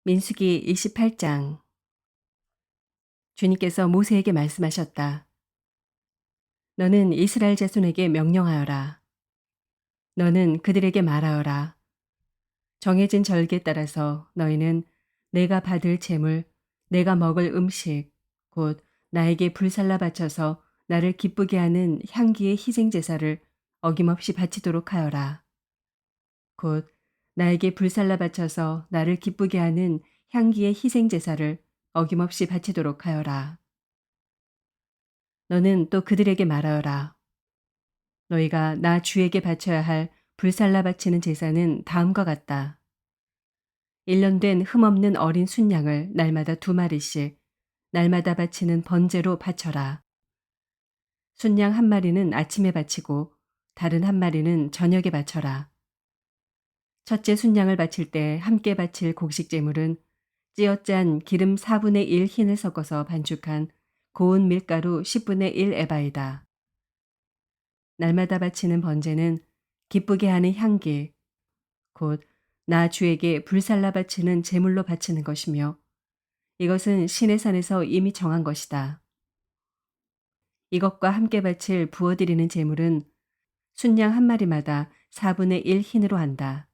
민수기 28장. 주님께서 모세에게 말씀하셨다. 너는 이스라엘 자손에게 명령하여라. 너는 그들에게 말하여라. 정해진 절기에 따라서 너희는 내가 받을 제물, 내가 먹을 음식, 곧 나에게 불살라 바쳐서 나를 기쁘게 하는 향기의 희생 제사를 어김없이 바치도록 하여라. 곧 나에게 불살라 바쳐서 나를 기쁘게 하는 향기의 희생 제사를 어김없이 바치도록 하여라. 너는 또 그들에게 말하여라. 너희가 나 주에게 바쳐야 할 불살라 바치는 제사는 다음과 같다. 1년 된 흠없는 어린 순양을 날마다 2마리씩 날마다 바치는 번제로 바쳐라. 순양 1마리는 아침에 바치고 다른 1마리는 저녁에 바쳐라. 첫째 순양을 바칠 때 함께 바칠 곡식 제물은 찌어짠 기름 4분의 1 흰을 섞어서 반죽한 고운 밀가루 10분의 1 에바이다. 날마다 바치는 번제는 기쁘게 하는 향기, 곧 나 주에게 불살라 바치는 제물로 바치는 것이며 이것은 신의 산에서 이미 정한 것이다. 이것과 함께 바칠 부어드리는 제물은 순양 1마리마다 4분의 1 흰으로 한다.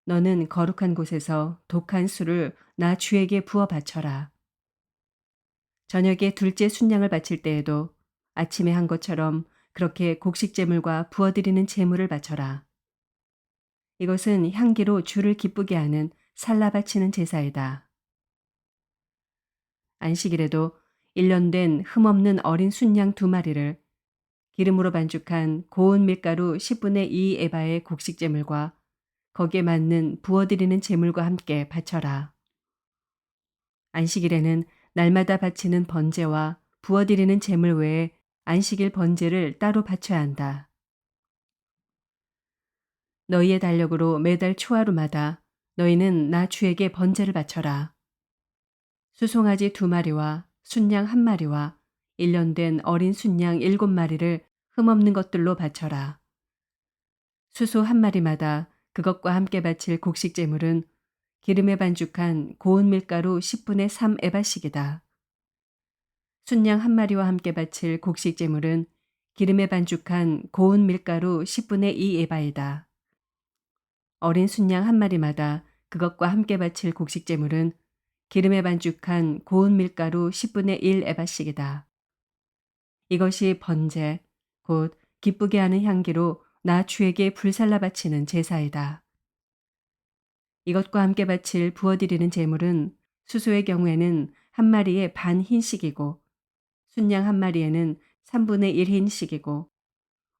너는 거룩한 곳에서 독한 술을 나 주에게 부어 바쳐라. 저녁에 둘째 순양을 바칠 때에도 아침에 한 것처럼 그렇게 곡식 제물과 부어드리는 제물을 바쳐라. 이것은 향기로 주를 기쁘게 하는 살라 바치는 제사이다. 안식일에도 1년 된 흠없는 어린 순양 2마리를 기름으로 반죽한 고운 밀가루 10분의 2 에바의 곡식 제물과 거기에 맞는 부어드리는 제물과 함께 바쳐라. 안식일에는 날마다 바치는 번제와 부어드리는 제물 외에 안식일 번제를 따로 바쳐야 한다. 너희의 달력으로 매달 초하루마다 너희는 나 주에게 번제를 바쳐라. 수송아지 2마리와 순양 1마리와 1년 된 어린 순양 7마리를 흠없는 것들로 바쳐라. 수소 1마리마다 그것과 함께 바칠 곡식 제물은 기름에 반죽한 고운 밀가루 10분의 3 에바씩이다. 순양 1마리와 함께 바칠 곡식 제물은 기름에 반죽한 고운 밀가루 10분의 2 에바이다. 어린 순양 1마리마다 그것과 함께 바칠 곡식 제물은 기름에 반죽한 고운 밀가루 10분의 1 에바씩이다. 이것이 번제, 곧 기쁘게 하는 향기로 나 주에게 불살라 바치는 제사이다. 이것과 함께 바칠 부어드리는 제물은 수소의 경우에는 1마리에 반 흰씩이고 순양 1마리에는 3분의 1 흰씩이고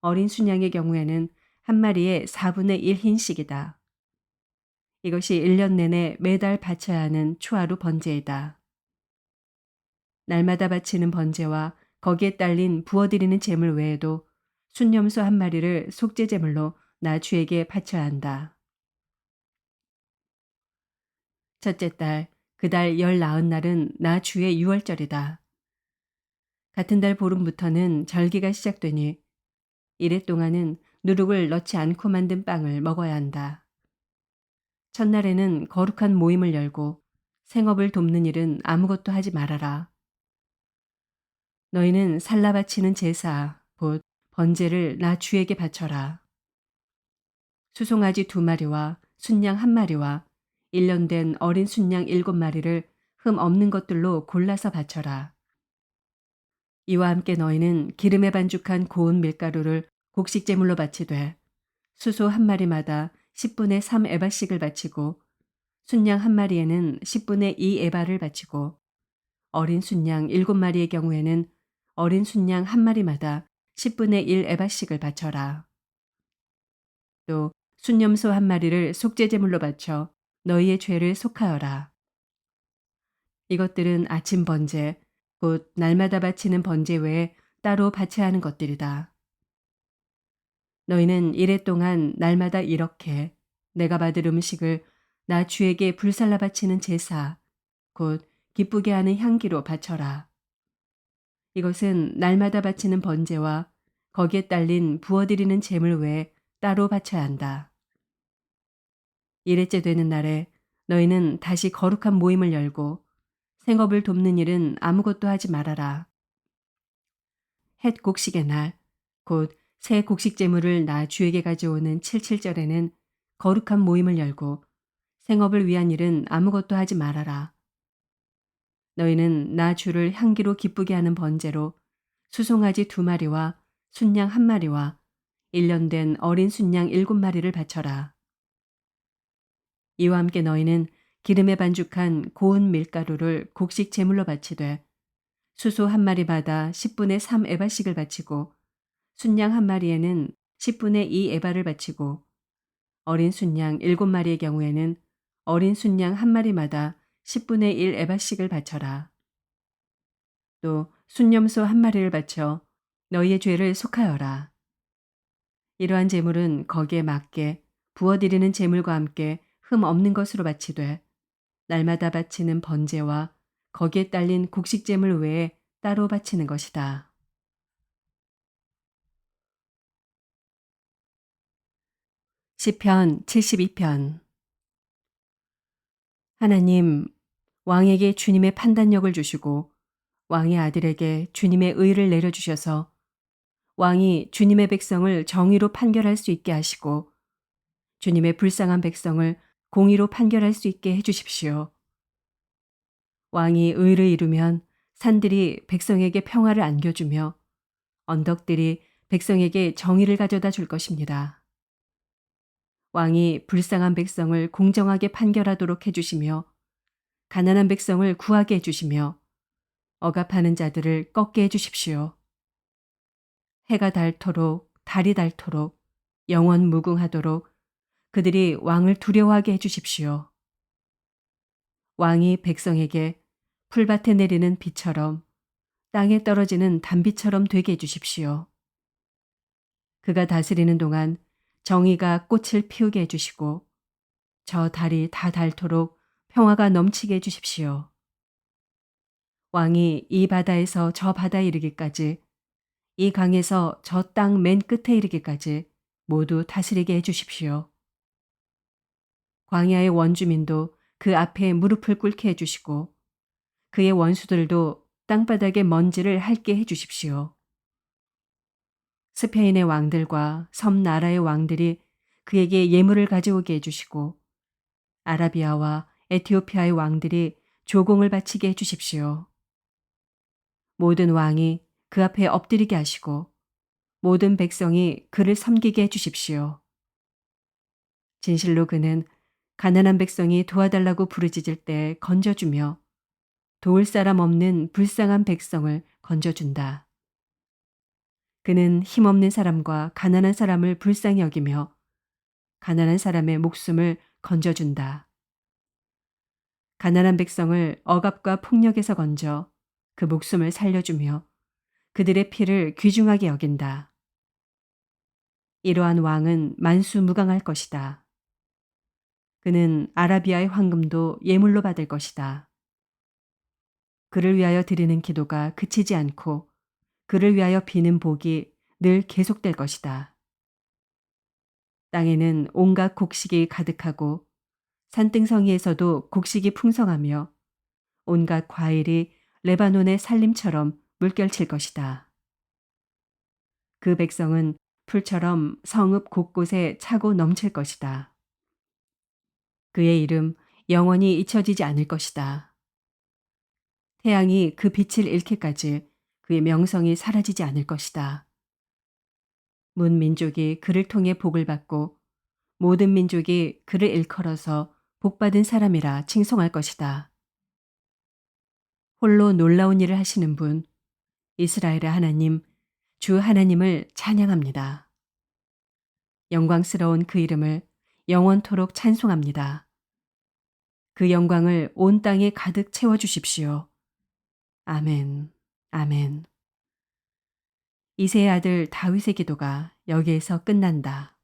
어린 순양의 경우에는 1마리에 4분의 1 흰씩이다. 이것이 1년 내내 매달 바쳐야 하는 초하루 번제이다. 날마다 바치는 번제와 거기에 딸린 부어드리는 제물 외에도 순염소 1마리를 속죄 제물로 나 주에게 바쳐야 한다. 첫째 달, 그 달 19날은 나 주의 유월절이다. 같은 달 보름부터는 절기가 시작되니 이래 동안은 누룩을 넣지 않고 만든 빵을 먹어야 한다. 첫날에는 거룩한 모임을 열고 생업을 돕는 일은 아무것도 하지 말아라. 너희는 살라 바치는 제사, 곧 번제를 나 주에게 바쳐라. 수송아지 2마리와 순양 1마리와 1년 된 어린 순양 7마리를 흠 없는 것들로 골라서 바쳐라. 이와 함께 너희는 기름에 반죽한 고운 밀가루를 곡식 제물로 바치되 수소 1마리마다 10분의 3 에바씩을 바치고 순양 1마리에는 10분의 2 에바를 바치고 어린 순양 7마리의 경우에는 어린 순양 1마리마다 10분의 1 에바씩을 바쳐라. 또 순염소 1마리를 속죄 제물로 바쳐 너희의 죄를 속하여라. 이것들은 아침 번제, 곧 날마다 바치는 번제 외에 따로 바쳐야 하는 것들이다. 너희는 이래 동안 날마다 이렇게 내가 받을 음식을 나 주에게 불살라 바치는 제사, 곧 기쁘게 하는 향기로 바쳐라. 이것은 날마다 바치는 번제와 거기에 딸린 부어드리는 제물 외에 따로 바쳐야 한다. 1회째 되는 날에 너희는 다시 거룩한 모임을 열고 생업을 돕는 일은 아무것도 하지 말아라. 헷 곡식의 날, 곧 새 곡식 제물을 나 주에게 가져오는 칠칠절에는 거룩한 모임을 열고 생업을 위한 일은 아무것도 하지 말아라. 너희는 나 주를 향기로 기쁘게 하는 번제로 수송아지 2마리와 순양 1마리와 1년 된 어린 순양 7마리를 바쳐라. 이와 함께 너희는 기름에 반죽한 고운 밀가루를 곡식 제물로 바치되 수소 1마리마다 10분의 3 에바씩을 바치고 순양 1마리에는 10분의 2 에바를 바치고 어린 순양 7마리의 경우에는 어린 순양 1마리마다 10분의 1 에바씩을 바쳐라. 또 순염소 1마리를 바쳐 너희의 죄를 속하여라. 이러한 제물은 거기에 맞게 부어드리는 제물과 함께 흠 없는 것으로 바치되 날마다 바치는 번제와 거기에 딸린 곡식 제물 외에 따로 바치는 것이다. 시편 72편. 하나님, 왕에게 주님의 판단력을 주시고 왕의 아들에게 주님의 의를 내려주셔서 왕이 주님의 백성을 정의로 판결할 수 있게 하시고 주님의 불쌍한 백성을 공의로 판결할 수 있게 해주십시오. 왕이 의를 이루면 산들이 백성에게 평화를 안겨주며 언덕들이 백성에게 정의를 가져다 줄 것입니다. 왕이 불쌍한 백성을 공정하게 판결하도록 해주시며 가난한 백성을 구하게 해주시며 억압하는 자들을 꺾게 해주십시오. 해가 닳도록 달이 닳도록 영원 무궁하도록 그들이 왕을 두려워하게 해주십시오. 왕이 백성에게 풀밭에 내리는 비처럼 땅에 떨어지는 단비처럼 되게 해주십시오. 그가 다스리는 동안 정의가 꽃을 피우게 해주시고 저 달이 다 닳도록 평화가 넘치게 해주십시오. 왕이 이 바다에서 저 바다에 이르기까지 이 강에서 저 땅 맨 끝에 이르기까지 모두 다스리게 해주십시오. 광야의 원주민도 그 앞에 무릎을 꿇게 해주시고 그의 원수들도 땅바닥의 먼지를 핥게 해주십시오. 스페인의 왕들과 섬나라의 왕들이 그에게 예물을 가져오게 해주시고 아라비아와 에티오피아의 왕들이 조공을 바치게 해주십시오. 모든 왕이 그 앞에 엎드리게 하시고 모든 백성이 그를 섬기게 해주십시오. 진실로 그는 가난한 백성이 도와달라고 부르짖을 때 건져주며 도울 사람 없는 불쌍한 백성을 건져준다. 그는 힘없는 사람과 가난한 사람을 불쌍히 여기며 가난한 사람의 목숨을 건져준다. 가난한 백성을 억압과 폭력에서 건져 그 목숨을 살려주며 그들의 피를 귀중하게 여긴다. 이러한 왕은 만수무강할 것이다. 그는 아라비아의 황금도 예물로 받을 것이다. 그를 위하여 드리는 기도가 그치지 않고 그를 위하여 비는 복이 늘 계속될 것이다. 땅에는 온갖 곡식이 가득하고 산등성이에서도 곡식이 풍성하며 온갖 과일이 레바논의 산림처럼 물결칠 것이다. 그 백성은 풀처럼 성읍 곳곳에 차고 넘칠 것이다. 그의 이름 영원히 잊혀지지 않을 것이다. 태양이 그 빛을 잃기까지 그의 명성이 사라지지 않을 것이다. 문 민족이 그를 통해 복을 받고 모든 민족이 그를 일컬어서 복받은 사람이라 칭송할 것이다. 홀로 놀라운 일을 하시는 분, 이스라엘의 하나님, 주 하나님을 찬양합니다. 영광스러운 그 이름을 영원토록 찬송합니다. 그 영광을 온 땅에 가득 채워주십시오. 아멘, 아멘. 이새의 아들 다윗의 기도가 여기에서 끝난다.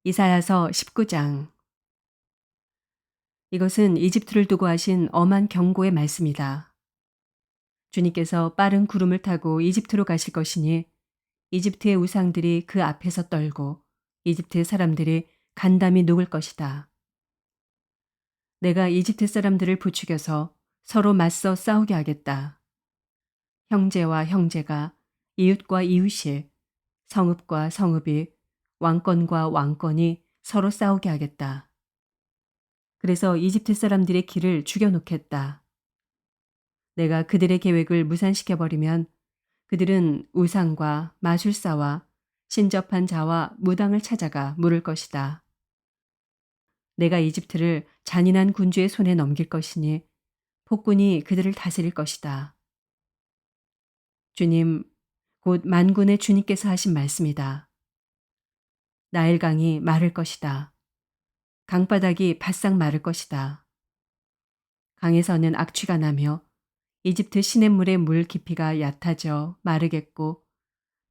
이사야서 19장. 이것은 이집트를 두고 하신 엄한 경고의 말씀이다. 주님께서 빠른 구름을 타고 이집트로 가실 것이니 이집트의 우상들이 그 앞에서 떨고 이집트의 사람들이 간담이 녹을 것이다. 내가 이집트 사람들을 부추겨서 서로 맞서 싸우게 하겠다. 형제와 형제가, 이웃과 이웃이, 성읍과 성읍이, 왕권과 왕권이 서로 싸우게 하겠다. 그래서 이집트 사람들의 길을 죽여놓겠다. 내가 그들의 계획을 무산시켜버리면 그들은 우상과 마술사와 신접한 자와 무당을 찾아가 물을 것이다. 내가 이집트를 잔인한 군주의 손에 넘길 것이니 폭군이 그들을 다스릴 것이다. 주님, 곧 만군의 주님께서 하신 말씀이다. 나일강이 마를 것이다. 강바닥이 바싹 마를 것이다. 강에서는 악취가 나며 이집트 시냇물의 물 깊이가 얕아져 마르겠고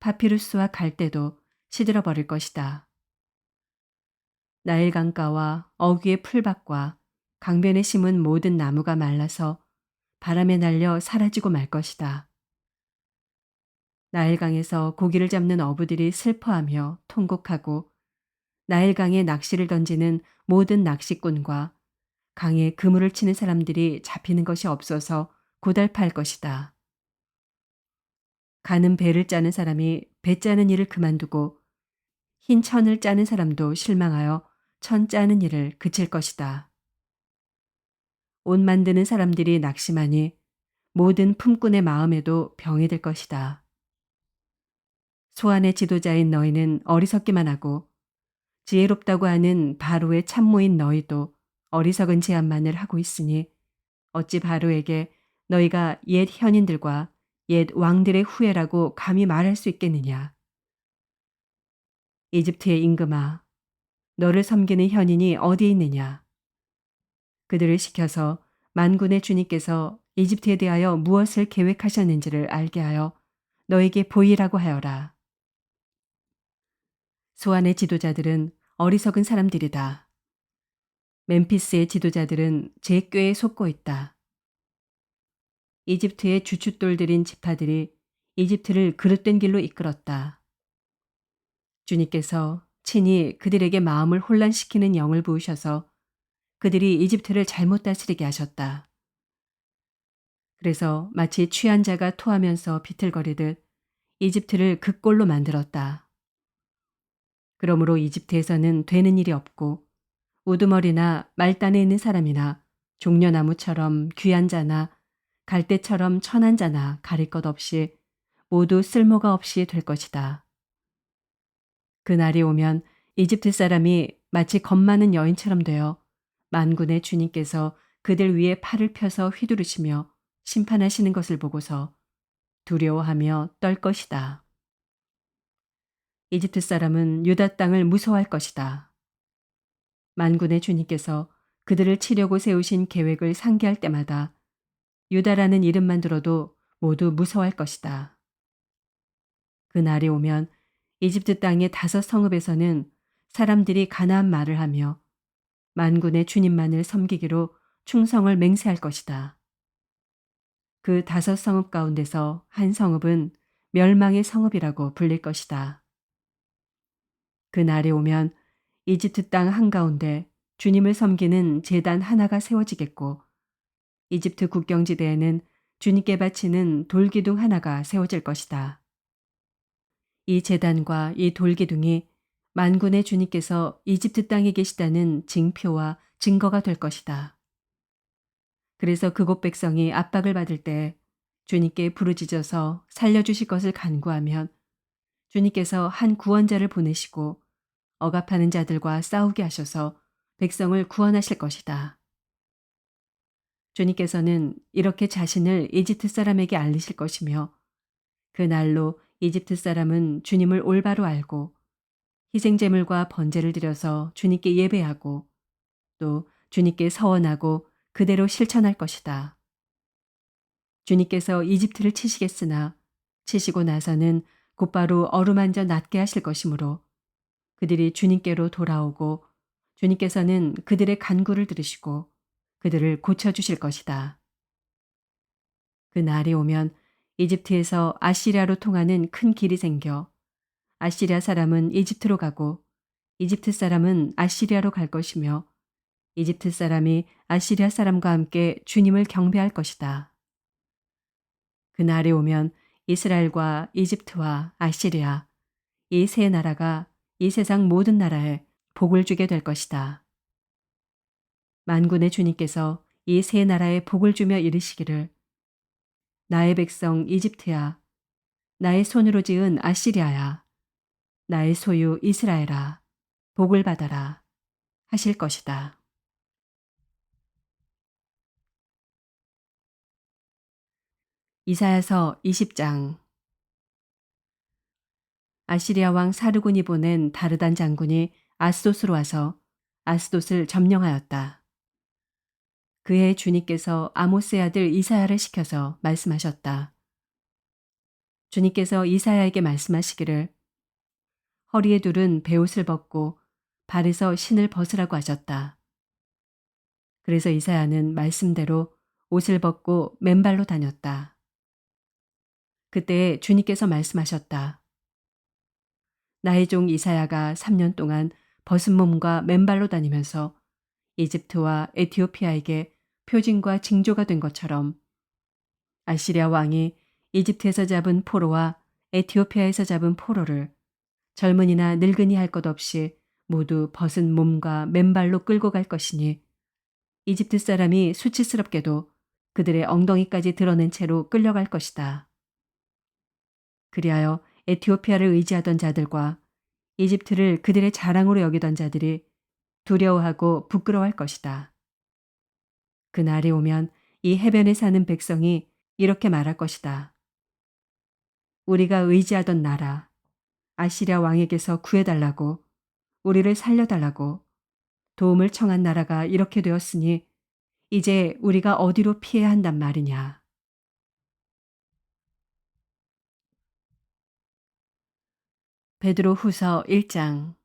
파피루스와 갈대도 시들어 버릴 것이다. 나일 강가와 어귀의 풀밭과 강변에 심은 모든 나무가 말라서 바람에 날려 사라지고 말 것이다. 나일강에서 고기를 잡는 어부들이 슬퍼하며 통곡하고 나일강에 낚시를 던지는 모든 낚시꾼과 강에 그물을 치는 사람들이 잡히는 것이 없어서 고달파할 것이다. 가는 배를 짜는 사람이 배 짜는 일을 그만두고 흰 천을 짜는 사람도 실망하여 천 짜는 일을 그칠 것이다. 옷 만드는 사람들이 낙심하니 모든 품꾼의 마음에도 병이 들 것이다. 소안의 지도자인 너희는 어리석기만 하고 지혜롭다고 하는 바로의 참모인 너희도 어리석은 제안만을 하고 있으니 어찌 바로에게 너희가 옛 현인들과 옛 왕들의 후예라고 감히 말할 수 있겠느냐. 이집트의 임금아, 너를 섬기는 현인이 어디에 있느냐. 그들을 시켜서 만군의 주님께서 이집트에 대하여 무엇을 계획하셨는지를 알게 하여 너에게 보이라고 하여라. 소안의 지도자들은 어리석은 사람들이다. 멤피스의 지도자들은 제 꾀에 속고 있다. 이집트의 주춧돌들인 지파들이 이집트를 그릇된 길로 이끌었다. 주님께서 친히 그들에게 마음을 혼란시키는 영을 부으셔서 그들이 이집트를 잘못 다스리게 하셨다. 그래서 마치 취한 자가 토하면서 비틀거리듯 이집트를 그 꼴로 만들었다. 그러므로 이집트에서는 되는 일이 없고 우두머리나 말단에 있는 사람이나 종려나무처럼 귀한 자나 갈대처럼 천한 자나 가릴 것 없이 모두 쓸모가 없이 될 것이다. 그날이 오면 이집트 사람이 마치 겁 많은 여인처럼 되어 만군의 주님께서 그들 위에 팔을 펴서 휘두르시며 심판하시는 것을 보고서 두려워하며 떨 것이다. 이집트 사람은 유다 땅을 무서워할 것이다. 만군의 주님께서 그들을 치려고 세우신 계획을 상기할 때마다 유다라는 이름만 들어도 모두 무서워할 것이다. 그날이 오면 이집트 땅의 5 성읍에서는 사람들이 가나안 말을 하며 만군의 주님만을 섬기기로 충성을 맹세할 것이다. 그 5 성읍 가운데서 한 성읍은 멸망의 성읍이라고 불릴 것이다. 그날이 오면 이집트 땅 한가운데 주님을 섬기는 제단 하나가 세워지겠고 이집트 국경지대에는 주님께 바치는 돌기둥 하나가 세워질 것이다. 이 제단과 이 돌기둥이 만군의 주님께서 이집트 땅에 계시다는 징표와 증거가 될 것이다. 그래서 그곳 백성이 압박을 받을 때 주님께 부르짖어서 살려주실 것을 간구하면 주님께서 한 구원자를 보내시고 억압하는 자들과 싸우게 하셔서 백성을 구원하실 것이다. 주님께서는 이렇게 자신을 이집트 사람에게 알리실 것이며 그날로 이집트 사람은 주님을 올바로 알고 희생제물과 번제를 드려서 주님께 예배하고 또 주님께 서원하고 그대로 실천할 것이다. 주님께서 이집트를 치시겠으나 치시고 나서는 곧바로 어루만져 낫게 하실 것이므로 그들이 주님께로 돌아오고 주님께서는 그들의 간구를 들으시고 그들을 고쳐주실 것이다. 그 날이 오면 이집트에서 아시리아로 통하는 큰 길이 생겨 아시리아 사람은 이집트로 가고 이집트 사람은 아시리아로 갈 것이며 이집트 사람이 아시리아 사람과 함께 주님을 경배할 것이다. 그날이 오면 이스라엘과 이집트와 아시리아 이 세 나라가 이 세상 모든 나라에 복을 주게 될 것이다. 만군의 주님께서 이 세 나라에 복을 주며 이르시기를 나의 백성 이집트야, 나의 손으로 지은 아시리아야, 나의 소유 이스라엘아, 복을 받아라 하실 것이다. 이사야서 20장. 아시리아 왕 사르곤이 보낸 다르단 장군이 아스돗으로 와서 아스돗을 점령하였다. 그해 주님께서 아모스의 아들 이사야를 시켜서 말씀하셨다. 주님께서 이사야에게 말씀하시기를 허리에 두른 베옷을 벗고 발에서 신을 벗으라고 하셨다. 그래서 이사야는 말씀대로 옷을 벗고 맨발로 다녔다. 그때 주님께서 말씀하셨다. 나의 종 이사야가 3년 동안 벗은 몸과 맨발로 다니면서 이집트와 에티오피아에게 표징과 징조가 된 것처럼 아시리아 왕이 이집트에서 잡은 포로와 에티오피아에서 잡은 포로를 젊은이나 늙은이 할 것 없이 모두 벗은 몸과 맨발로 끌고 갈 것이니 이집트 사람이 수치스럽게도 그들의 엉덩이까지 드러낸 채로 끌려갈 것이다. 그리하여 에티오피아를 의지하던 자들과 이집트를 그들의 자랑으로 여기던 자들이 두려워하고 부끄러워할 것이다. 그날이 오면 이 해변에 사는 백성이 이렇게 말할 것이다. 우리가 의지하던 나라, 아시리아 왕에게서 구해달라고, 우리를 살려달라고 도움을 청한 나라가 이렇게 되었으니 이제 우리가 어디로 피해야 한단 말이냐. 베드로 후서 1장.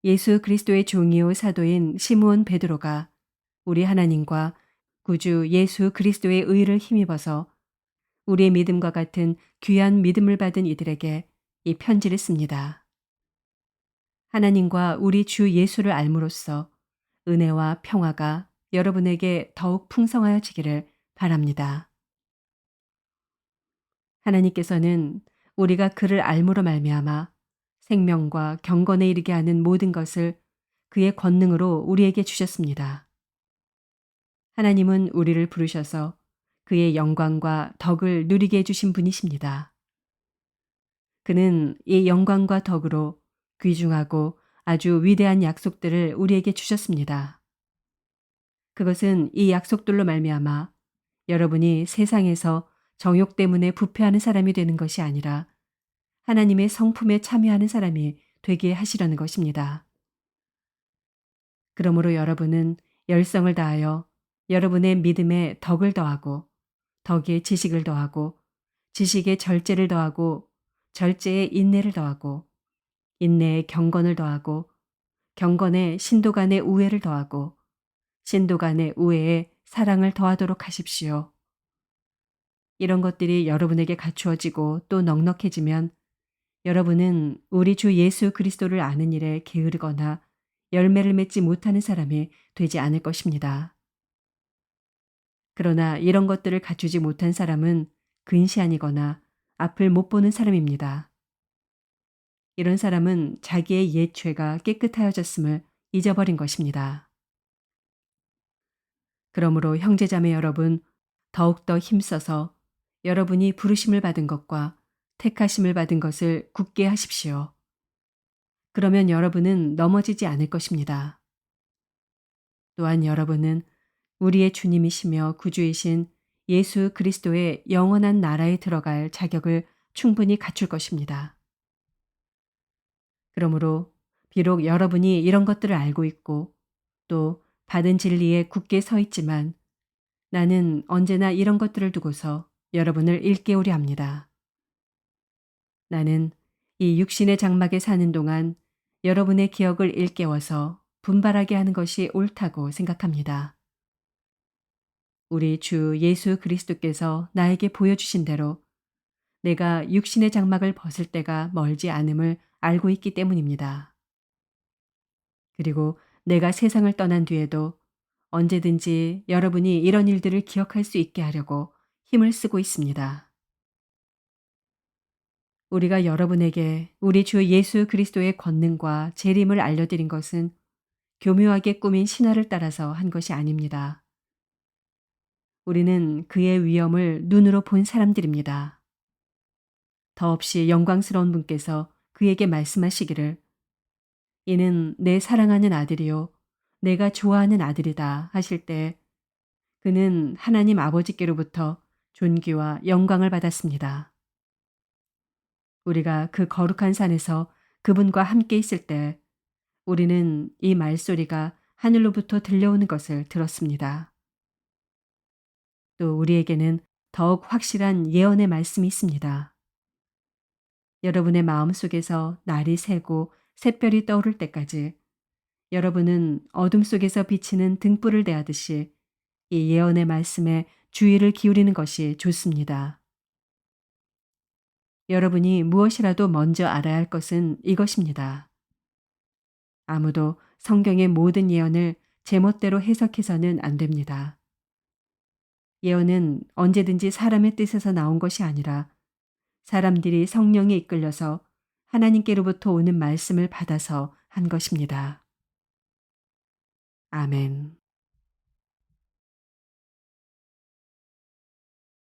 예수 그리스도의 종이요 사도인 시므온 베드로가 우리 하나님과 구주 예수 그리스도의 의를 힘입어서 우리의 믿음과 같은 귀한 믿음을 받은 이들에게 이 편지를 씁니다. 하나님과 우리 주 예수를 알므로써 은혜와 평화가 여러분에게 더욱 풍성하여지기를 바랍니다. 하나님께서는 우리가 그를 알므로 말미암아 생명과 경건에 이르게 하는 모든 것을 그의 권능으로 우리에게 주셨습니다. 하나님은 우리를 부르셔서 그의 영광과 덕을 누리게 해주신 분이십니다. 그는 이 영광과 덕으로 귀중하고 아주 위대한 약속들을 우리에게 주셨습니다. 그것은 이 약속들로 말미암아 여러분이 세상에서 정욕 때문에 부패하는 사람이 되는 것이 아니라 하나님의 성품에 참여하는 사람이 되게 하시려는 것입니다. 그러므로 여러분은 열성을 다하여 여러분의 믿음에 덕을 더하고 덕에 지식을 더하고 지식에 절제를 더하고 절제에 인내를 더하고 인내에 경건을 더하고 경건에 신도 간의 우애를 더하고 신도 간의 우애에 사랑을 더하도록 하십시오. 이런 것들이 여러분에게 갖추어지고 또 넉넉해지면 여러분은 우리 주 예수 그리스도를 아는 일에 게으르거나 열매를 맺지 못하는 사람이 되지 않을 것입니다. 그러나 이런 것들을 갖추지 못한 사람은 근시안이거나 앞을 못 보는 사람입니다. 이런 사람은 자기의 옛 죄가 깨끗하여졌음을 잊어버린 것입니다. 그러므로 형제자매 여러분, 더욱더 힘써서 여러분이 부르심을 받은 것과 택하심을 받은 것을 굳게 하십시오. 그러면 여러분은 넘어지지 않을 것입니다. 또한 여러분은 우리의 주님이시며 구주이신 예수 그리스도의 영원한 나라에 들어갈 자격을 충분히 갖출 것입니다. 그러므로 비록 여러분이 이런 것들을 알고 있고 또 받은 진리에 굳게 서 있지만 나는 언제나 이런 것들을 두고서 여러분을 일깨우려 합니다. 나는 이 육신의 장막에 사는 동안 여러분의 기억을 일깨워서 분발하게 하는 것이 옳다고 생각합니다. 우리 주 예수 그리스도께서 나에게 보여주신 대로 내가 육신의 장막을 벗을 때가 멀지 않음을 알고 있기 때문입니다. 그리고 내가 세상을 떠난 뒤에도 언제든지 여러분이 이런 일들을 기억할 수 있게 하려고 힘을 쓰고 있습니다. 우리가 여러분에게 우리 주 예수 그리스도의 권능과 재림을 알려드린 것은 교묘하게 꾸민 신화를 따라서 한 것이 아닙니다. 우리는 그의 위엄을 눈으로 본 사람들입니다. 더없이 영광스러운 분께서 그에게 말씀하시기를 이는 내 사랑하는 아들이요 내가 좋아하는 아들이다 하실 때 그는 하나님 아버지께로부터 존귀와 영광을 받았습니다. 우리가 그 거룩한 산에서 그분과 함께 있을 때 우리는 이 말소리가 하늘로부터 들려오는 것을 들었습니다. 또 우리에게는 더욱 확실한 예언의 말씀이 있습니다. 여러분의 마음속에서 날이 새고 샛별이 떠오를 때까지 여러분은 어둠 속에서 비치는 등불을 대하듯이 이 예언의 말씀에 주의를 기울이는 것이 좋습니다. 여러분이 무엇이라도 먼저 알아야 할 것은 이것입니다. 아무도 성경의 모든 예언을 제멋대로 해석해서는 안 됩니다. 예언은 언제든지 사람의 뜻에서 나온 것이 아니라 사람들이 성령에 이끌려서 하나님께로부터 오는 말씀을 받아서 한 것입니다. 아멘.